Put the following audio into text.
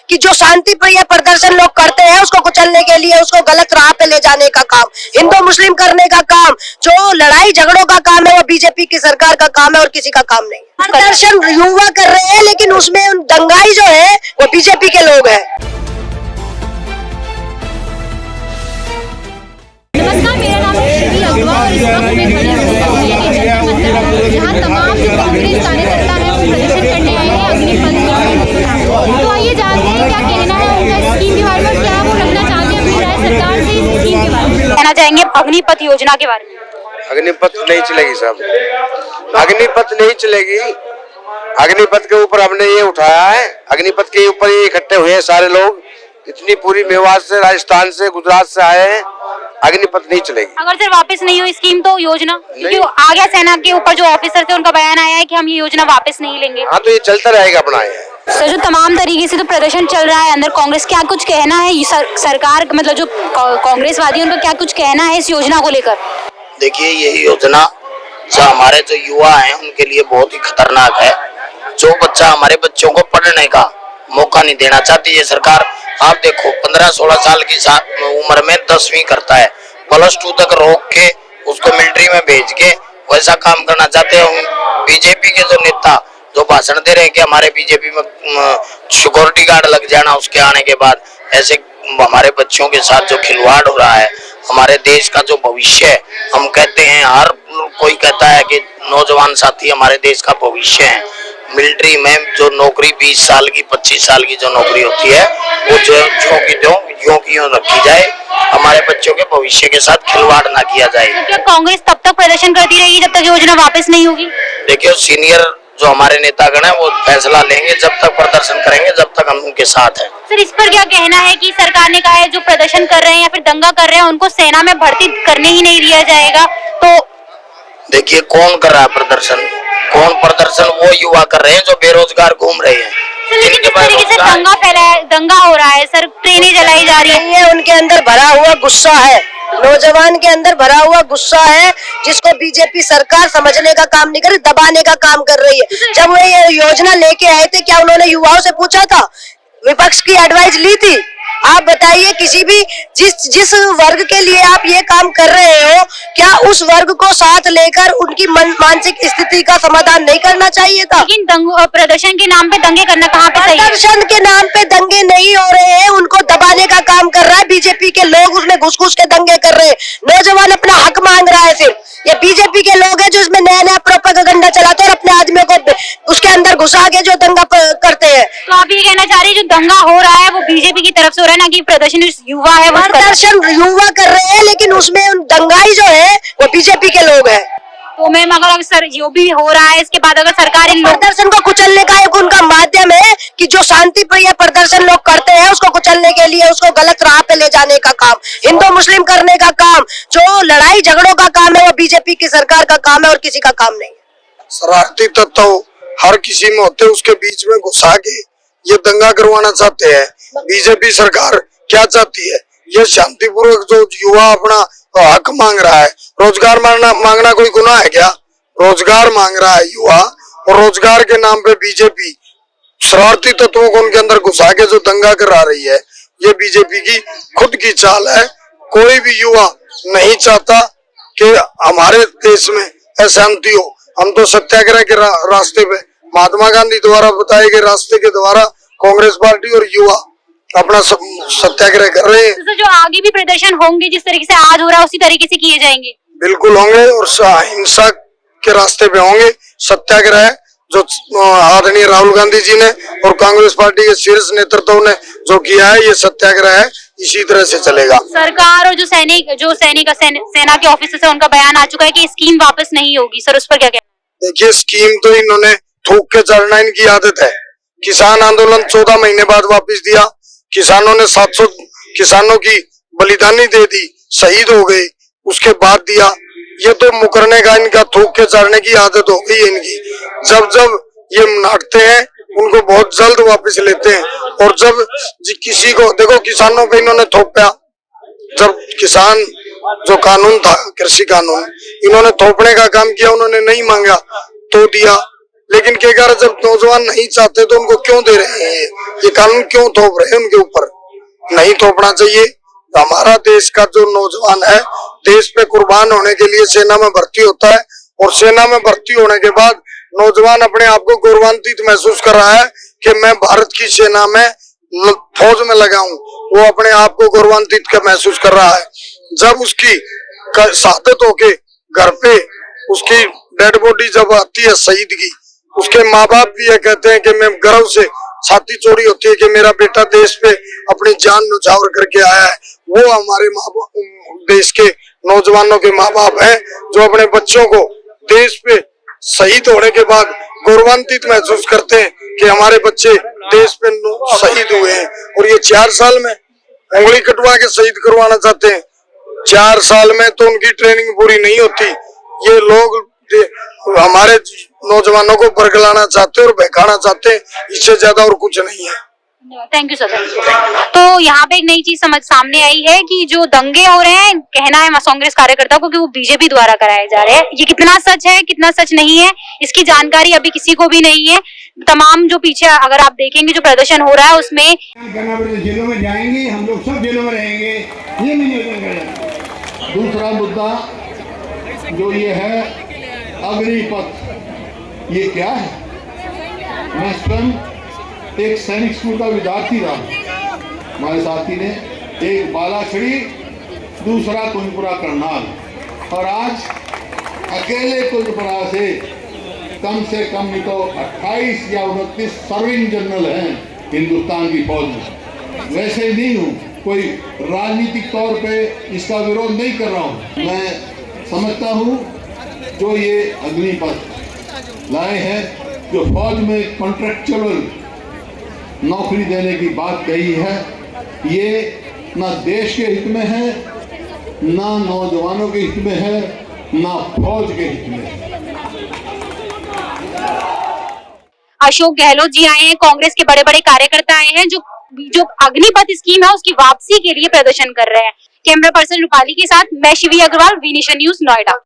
कि जो शांति प्रिय प्रदर्शन लोग करते हैं उसको कुचलने के लिए, उसको गलत राह पे ले जाने का काम, हिंदू मुस्लिम करने का काम, जो लड़ाई झगड़ों का काम है वो बीजेपी की सरकार का काम है और किसी का काम नहीं। प्रदर्शन युवा कर रहे हैं लेकिन उसमें दंगाई जो है वो बीजेपी के लोग हैं। नमस्कार, मेरा नाम है श्री अगवा और इस वक्त मैं खड़ी हूँ जहाँ तमाम जो कांग्रेस कार्यकर्ता है वो प्रदर्शन करने आए हैं अग्निपथ। तो आइए जानते हैं क्या कहना है उनका स्कीम के बारे में, क्या वो रखना चाहते हैं अपनी राय सरकार से इस स्कीम के बारे में। कहना चाहेंगे अग्निपथ योजना के बारे में। अग्निपथ नहीं चलेगी साहब, अग्निपथ नहीं चलेगी। अग्निपथ के ऊपर हमने ये उठाया है, अग्निपथ के ऊपर ये इकट्ठे हुए हैं सारे लोग, इतनी पूरी मेवात से, राजस्थान से, गुजरात से आए हैं। अग्निपथ नहीं चलेगी। अगर सर वापस नहीं हुई स्कीम तो योजना, क्योंकि आ गया सेना के ऊपर जो ऑफिसर थे उनका बयान आया है कि हम ये योजना वापस नहीं लेंगे। हाँ तो ये चलता रहेगा अपना। सर जो तमाम तरीके से तो प्रदर्शन चल रहा है अंदर, कांग्रेस क्या कुछ कहना है सरकार, मतलब जो कांग्रेसवादी उनका क्या कुछ कहना है इस योजना को लेकर? देखिए ये योजना जो हमारे जो युवा हैं उनके लिए बहुत ही खतरनाक है। जो बच्चा हमारे बच्चों को पढ़ने का मौका नहीं देना चाहती है सरकार। आप देखो 15-16 साल की उम्र में 10वीं करता है, +2 तक रोक के उसको मिलिट्री में भेज के वैसा काम करना चाहते हैं। बीजेपी के जो नेता जो भाषण दे रहे हैं कि हमारे बीजेपी में सिक्योरिटी गार्ड लग जाना उसके आने के बाद, ऐसे हमारे बच्चों के साथ जो खिलवाड़ हो रहा है, हमारे देश का जो भविष्य है, हम कहते हैं हर कोई कहता है कि नौजवान साथी हमारे देश का भविष्य है। मिलिट्री में जो नौकरी 20 साल की 25 साल की जो नौकरी होती है वो जो की रखी जाए, हमारे बच्चों के भविष्य के साथ खिलवाड़ ना किया जाए। क्या कांग्रेस तब तक प्रदर्शन करती रहेगी जब तक योजना वापस नहीं होगी? देखिए सीनियर जो हमारे नेतागण है वो फैसला लेंगे, जब तक प्रदर्शन करेंगे जब तक हम उनके साथ हैं। सर इस पर क्या कहना है कि सरकार ने कहा है जो प्रदर्शन कर रहे हैं या फिर दंगा कर रहे हैं उनको सेना में भर्ती करने ही नहीं दिया जाएगा, तो देखिए कौन कर रहा है प्रदर्शन? कौन प्रदर्शन? वो युवा कर रहे हैं जो बेरोजगार घूम रहे हैं। लेकिन जिस तरीके से दंगा फैला है, दंगा हो रहा है सर, ट्रेनें जलाई जा रही है, उनके अंदर भरा हुआ गुस्सा है, नौजवान के अंदर भरा हुआ गुस्सा है जिसको बीजेपी सरकार समझने का काम नहीं कर रही, दबाने का काम कर रही है। जब वो ये योजना लेके आए थे क्या उन्होंने युवाओं से पूछा था? विपक्ष की एडवाइस ली थी? आप बताइए किसी भी जिस वर्ग के लिए आप ये काम कर रहे हो, क्या उस वर्ग को साथ लेकर उनकी मानसिक स्थिति का समाधान नहीं करना चाहिए था? लेकिन प्रदर्शन के नाम पे दंगे करना कहाँ पे सही है? प्रदर्शन के नाम पे दंगे नहीं हो रहे हैं, उनको दबाने का काम कर रहा है बीजेपी के लोग, उसमें घुस के दंगे कर रहे हैं। नौजवान अपना हक मांग रहा है, सिर्फ ये बीजेपी के लोग हैं जो इसमें नया प्रोपेगेंडा चलाते हैं और अपने आदमियों को उसके अंदर घुसा के जो दंगा करते हैं। तो आप ये कहना चाह रहे हैं जो दंगा हो रहा है वो बीजेपी की तरफ से हो रहा है, ना कि प्रदर्शन युवा है? प्रदर्शन युवा कर रहे हैं लेकिन उसमें दंगाई जो है वो बीजेपी के लोग हैं। तो मैम अगर सर जो भी हो रहा है इसके बाद अगर सरकार इन प्रदर्शन को कुचलने का एक उनका माध्यम है कि जो शांति प्रिय प्रदर्शन लोग करते हैं उसको कुचलने के लिए, उसको गलत राह पे ले जाने का काम, हिंदू मुस्लिम करने का काम, जो लड़ाई झगड़ों का काम है वो बीजेपी की सरकार का काम है और किसी का काम नहीं। शरारती तत्व हर किसी में होते, उसके बीच में घुसा के ये दंगा करवाना चाहते हैं। बीजेपी सरकार क्या चाहती है? ये शांतिपूर्वक जो युवा अपना हक मांग रहा है, रोजगार मांगना कोई गुनाह है क्या? रोजगार मांग रहा है युवा, और रोजगार के नाम पे बीजेपी शरारती तत्वों को उनके अंदर घुसा के जो दंगा करा रही है, ये बीजेपी की खुद की चाल है। कोई भी युवा नहीं चाहता कि हमारे देश में अशांति हो। हम तो सत्याग्रह के रास्ते पे, महात्मा गांधी द्वारा बताए गए रास्ते के द्वारा कांग्रेस पार्टी और युवा अपना सत्याग्रह कर रहे हैं। तो जो आगे भी प्रदर्शन होंगे जिस तरीके से आज हो रहा है उसी तरीके से किए जाएंगे? बिल्कुल होंगे और अहिंसा के रास्ते पे होंगे। सत्याग्रह जो आदरणीय राहुल गांधी जी ने और कांग्रेस पार्टी के शीर्ष नेतृत्व ने जो किया है, ये सत्याग्रह है, इसी तरह से चलेगा। सरकार और जो सेना के ऑफिसर्स है उनका बयान आ चुका है कि स्कीम वापस नहीं होगी, सर उस पर क्या कहना? देखिए स्कीम तो इन्होंने थूक के चढ़ना इनकी आदत है। किसान आंदोलन 14 महीने बाद वापस दिया, किसानों ने 700 किसानों की बलिदानी दे दी, शहीद हो गए, उसके बाद दिया। ये तो मुकरने का इनका थूक के चढ़ने की आदत हो गई है इनकी। जब जब ये नाटते हैं उनको बहुत जल्द वापस लेते हैं, और जब किसी को देखो किसानों पे इन्होंने थोपा, जब किसान जो कानून था कृषि कानून इन्होंने थोपने का काम किया, उन्होंने नहीं मांगा तो दिया, लेकिन के कारण जब नौजवान नहीं चाहते तो उनको क्यों दे रहे हैं? ये कानून क्यों थोप रहे हैं उनके ऊपर? नहीं थोपना चाहिए। हमारा देश का जो नौजवान है देश पे कुर्बान होने के लिए सेना में भर्ती होता है, और सेना में भर्ती होने के बाद नौजवान अपने आप को गौरवान्वित महसूस कर रहा है कि मैं भारत की सेना में फौज में लगा हूँ। वो अपने आप को गौरवान्वित महसूस कर रहा है। जब उसकी शहादत होके घर पे उसकी डेड बॉडी जब आती है शहीद की, उसके माँ बाप भी ये कहते हैं कि मैं गर्व से छाती चौड़ी होती है कि मेरा बेटा देश पे अपनी जान न्यौछावर करके आया है। वो हमारे माँ बाप, देश के नौजवानों के माँ बाप हैं जो अपने बच्चों को देश पे शहीद होने के बाद गौरवान्वित महसूस करते हैं कि हमारे बच्चे देश पे शहीद हुए हैं। और ये 4 साल में उंगली कटवा के शहीद करवाना चाहते हैं। 4 साल में तो उनकी ट्रेनिंग पूरी नहीं होती। ये लोग हमारे नौजवानों को बरगलाना चाहते हैं और बहकाना चाहते हैं, इससे ज्यादा और कुछ नहीं है। Thank you sir. तो यहाँ पे एक नई चीज समझ सामने आई है कि जो दंगे हो रहे हैं, कहना है कांग्रेस कार्यकर्ताओं को कि वो बीजेपी द्वारा कराए जा रहे हैं। ये कितना सच है कितना सच नहीं है इसकी जानकारी अभी किसी को भी नहीं है। तमाम जो पीछे अगर आप देखेंगे जो प्रदर्शन हो रहा है उसमें जेलों में जाएंगे, हम लोग सब जेलों में रहेंगे, ये निवेदन करें। दूसरा मुद्दा जो ये है अग्निपथ, ये क्या है? मैं स्वयं एक सैनिक स्कूल का विद्यार्थी रहा। हमारे साथी ने एक बालाछड़ी, दूसरा कुंजपुरा करनाल, और आज अकेले कुंजपुरा से कम नहीं तो 28 या 29 सर्विंग जनरल हैं हिंदुस्तान की फौज में। वैसे नहीं हूँ, कोई राजनीतिक तौर पे इसका विरोध नहीं कर रहा हूँ। मैं समझता हूँ जो ये अग्निपथ लाए हैं, जो फौज में कॉन्ट्रेक्चुअल नौकरी देने की बात कही है, ये ना देश के हित में है, ना नौजवानों के हित में है, ना फौज के हित में है। अशोक गहलोत जी आए हैं, कांग्रेस के बड़े बड़े कार्यकर्ता आए हैं जो अग्निपथ स्कीम है उसकी वापसी के लिए प्रदर्शन कर रहे हैं। कैमरा पर्सन रूपाली के साथ मैं Shivi Agarwal, V nation news, Noida.